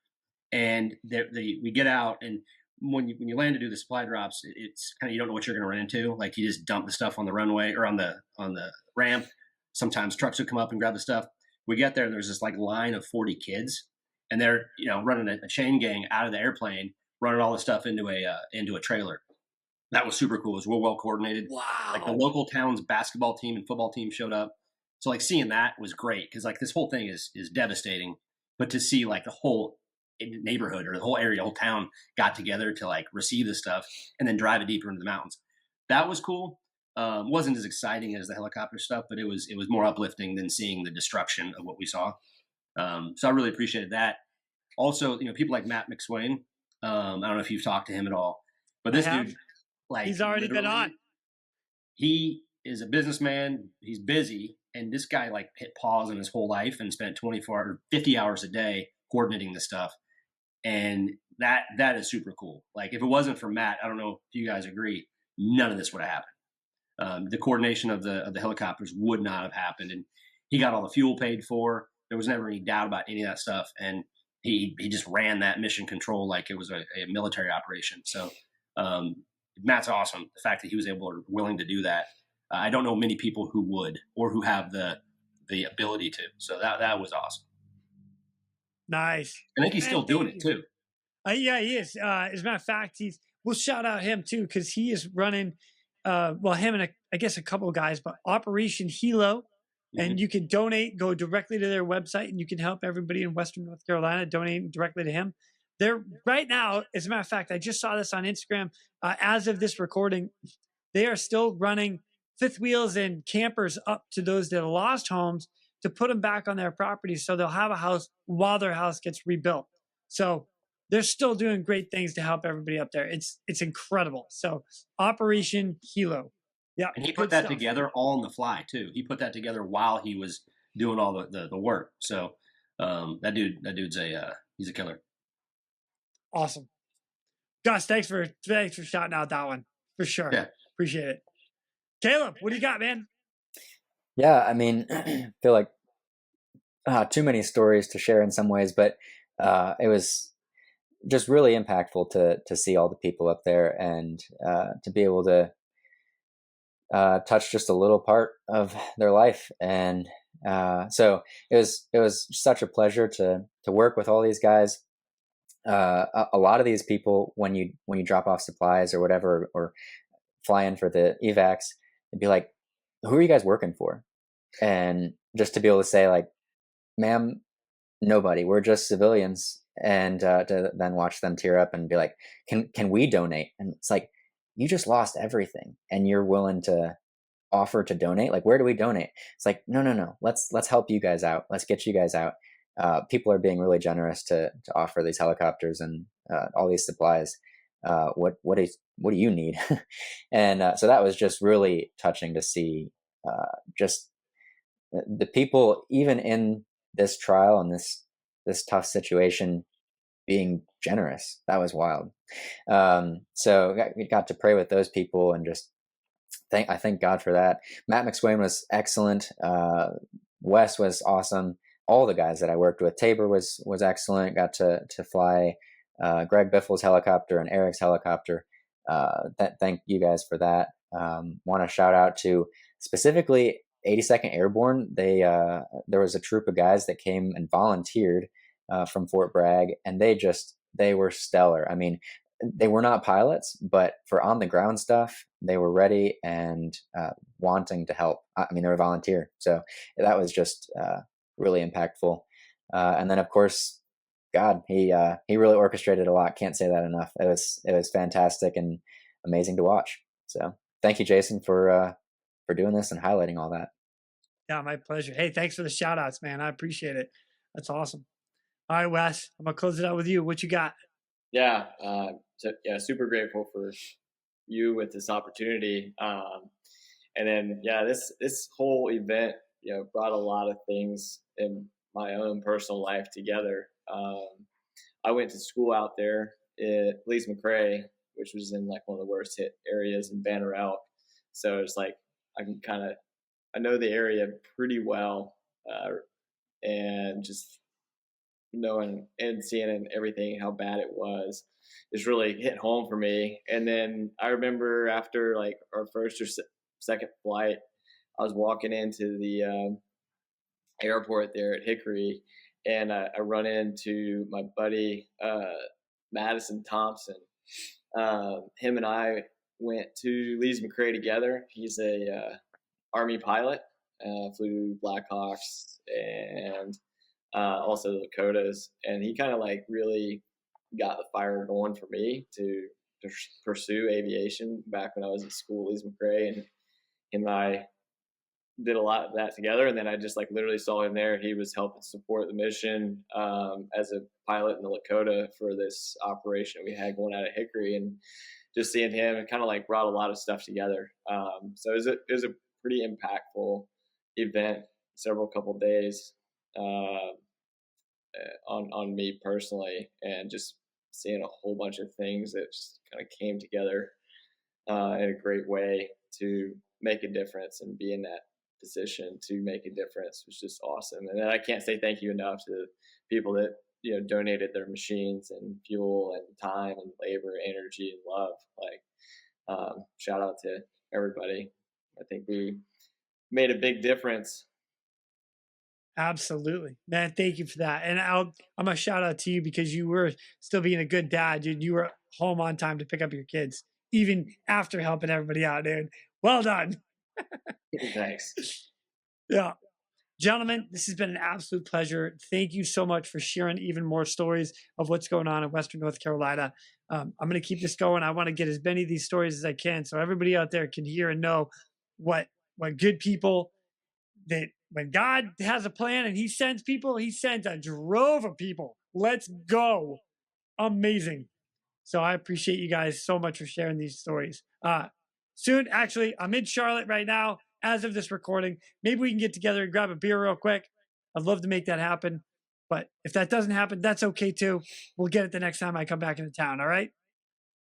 and we get out, and when you land to do the supply drops, it's kind of, you don't know what you're going to run into. Like, you just dump the stuff on the runway or on the ramp. Sometimes trucks would come up and grab the stuff. We get there, and there's this like line of 40 kids, and they're running a chain gang out of the airplane, running all the stuff into a trailer. That was super cool. It was real well coordinated. Wow. Like, the local town's basketball team and football team showed up. So like seeing that was great because like this whole thing is devastating, but to see like the whole neighborhood or the whole area, whole town got together to like receive this stuff and then drive it deeper into the mountains. That was cool. Wasn't as exciting as the helicopter stuff, but it was more uplifting than seeing the destruction of what we saw. So I really appreciated that. Also, people like Matt McSwain. I don't know if you've talked to him at all, but this dude, like, he's already been on. He is a businessman. He's busy, and this guy like hit pause in his whole life and spent 24 or 50 hours a day coordinating this stuff, and that is super cool. Like, if it wasn't for Matt, I don't know if you guys agree, none of this would have happened. The coordination of the helicopters would not have happened, and he got all the fuel paid for. There was never any doubt about any of that stuff, and he just ran that mission control like it was a military operation. So Matt's awesome. The fact that he was willing to do that. I don't know many people who would or who have the ability to. So that was awesome. Nice. I think he's still doing it too. Yeah, he is. As a matter of fact, we'll shout out him too because he is running. Him and I guess a couple of guys, but Operation Hilo. And you can donate, go directly to their website, and you can help everybody in Western North Carolina donate directly to him. They're right now, as a matter of fact, I just saw this on Instagram. As of this recording, they are still running fifth wheels and campers up to those that lost homes to put them back on their property so they'll have a house while their house gets rebuilt. So they're still doing great things to help everybody up there. It's incredible. So Operation Hilo. Yeah, and he put that together all on the fly too. He put that together while he was doing all the work. So that dude's he's a killer. Awesome, Gus. Thanks for shouting out that one for sure. Yeah, appreciate it. Caleb, what do you got, man? Yeah, I mean, I feel like too many stories to share in some ways, but it was just really impactful to see all the people up there and to be able to touch just a little part of their life. And so it was such a pleasure to work with all these guys. A lot of these people, when you drop off supplies or whatever, or fly in for the evacs, it'd be like, who are you guys working for? And just to be able to say like, ma'am, nobody, we're just civilians. And to then watch them tear up and be like, can we donate? And it's like, you just lost everything and you're willing to offer to donate. Like, where do we donate? It's like, no. Let's help you guys out. Let's get you guys out. People are being really generous to offer these helicopters and all these supplies. What do you need? And so that was just really touching to see just the people, even in this trial and this tough situation, being generous. That was wild. So we got to pray with those people and just I thank God for that. Matt McSwain was excellent. Wes was awesome. All the guys that I worked with, Tabor was excellent. Got to fly Greg Biffle's helicopter and Eric's helicopter. Thank you guys for that. Want to shout out to specifically 82nd Airborne. There was a troop of guys that came and volunteered from Fort Bragg, and they were stellar. I mean, they were not pilots, but for on the ground stuff, they were ready and wanting to help. I mean, they were volunteer, so that was just really impactful. And then, of course, God, he really orchestrated a lot. Can't say that enough. It was fantastic and amazing to watch. So thank you, Jason, for doing this and highlighting all that. Yeah, my pleasure. Hey, thanks for the shout outs, man. I appreciate it. That's awesome. All right, Wes, I'm gonna close it out with you. What you got? Yeah, super grateful for you with this opportunity. And then, this whole event, brought a lot of things in my own personal life together. I went to school out there at Lee's McRae, which was in like one of the worst hit areas in Banner Elk. So it's like I know the area pretty well, and just knowing and seeing and everything how bad it was just really hit home for me. And then I remember after like our first or second flight, I was walking into the airport there at Hickory, and I run into my buddy Madison Thompson. Him and I went to Lee's McRae together. He's a Army pilot, flew Blackhawks and also the Dakotas. And he kind of like really got the fire going for me to pursue aviation back when I was at school, Lees McRae, and him and I did a lot of that together. And then I just like literally saw him there. He was helping support the mission as a pilot in the Lakota for this operation we had going out of Hickory, and just seeing him, it kind of like brought a lot of stuff together. So it was a pretty impactful event, several couple days on me personally, and just seeing a whole bunch of things that just kind of came together in a great way to make a difference and be in that position to make a difference was just awesome. And I can't say thank you enough to the people that, you know, donated their machines and fuel and time and labor, energy and love. Like, shout out to everybody. I think we made a big difference. Absolutely, man. Thank you for that. And I'm a shout out to you because you were still being a good dad, dude. You were home on time to pick up your kids, even after helping everybody out, dude. Well done. Thanks. Yeah. Gentlemen, this has been an absolute pleasure. Thank you so much for sharing even more stories of what's going on in Western North Carolina. I'm going to keep this going. I want to get as many of these stories as I can so everybody out there can hear and know what good people, that when God has a plan and he sends people, he sends a drove of people. Let's go. Amazing. So I appreciate you guys so much for sharing these stories. Soon, actually, I'm in Charlotte right now as of this recording. Maybe we can get together and grab a beer real quick. I'd love to make that happen. But if that doesn't happen, that's okay too. We'll get it the next time I come back into town. All right?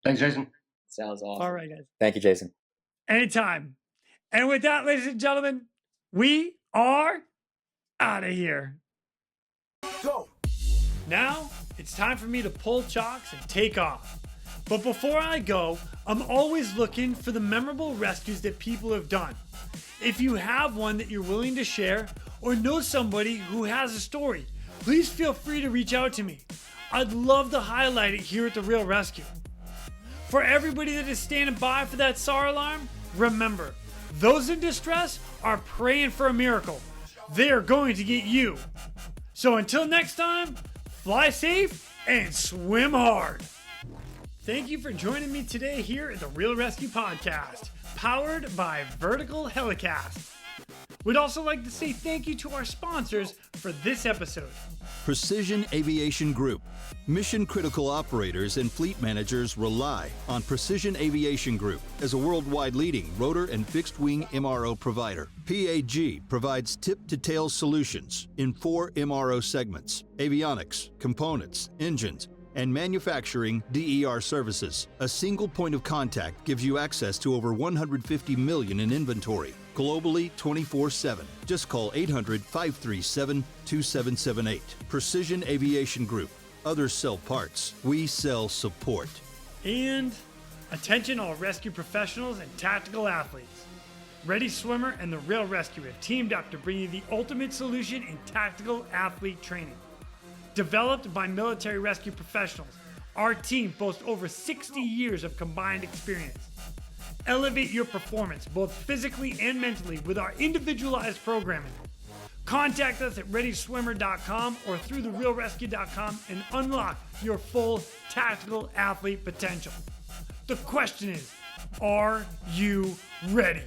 Thanks, Jason. Sounds awesome. All right, guys. Thank you, Jason. Anytime. And with that, ladies and gentlemen, we are out of here. Go. Now it's time for me to pull chocks and take off. But before I go, I'm always looking for the memorable rescues that people have done. If you have one that you're willing to share or know somebody who has a story, please feel free to reach out to me. I'd love to highlight it here at the Real ResQ. For everybody that is standing by for that SAR alarm, remember, those in distress are praying for a miracle. They are going to get you. So until next time, fly safe and swim hard. Thank you for joining me today here at the Real ResQ Podcast, powered by Vertical Helicast. We'd also like to say thank you to our sponsors for this episode. Precision Aviation Group. Mission-critical operators and fleet managers rely on Precision Aviation Group as a worldwide leading rotor and fixed-wing MRO provider. PAG provides tip-to-tail solutions in 4 MRO segments: avionics, components, engines, and manufacturing DER services. A single point of contact gives you access to over 150 million in inventory, globally 24/7. Just call 800-537-2778. Precision Aviation Group. Others sell parts. We sell support. And attention all rescue professionals and tactical athletes. Ready Swimmer and the Real ResQ have teamed up to bring you the ultimate solution in tactical athlete training. Developed by military rescue professionals, our team boasts over 60 years of combined experience. Elevate your performance both physically and mentally with our individualized programming. Contact us at readyswimmer.com or through therealresq.com and unlock your full tactical athlete potential. The question is, are you ready?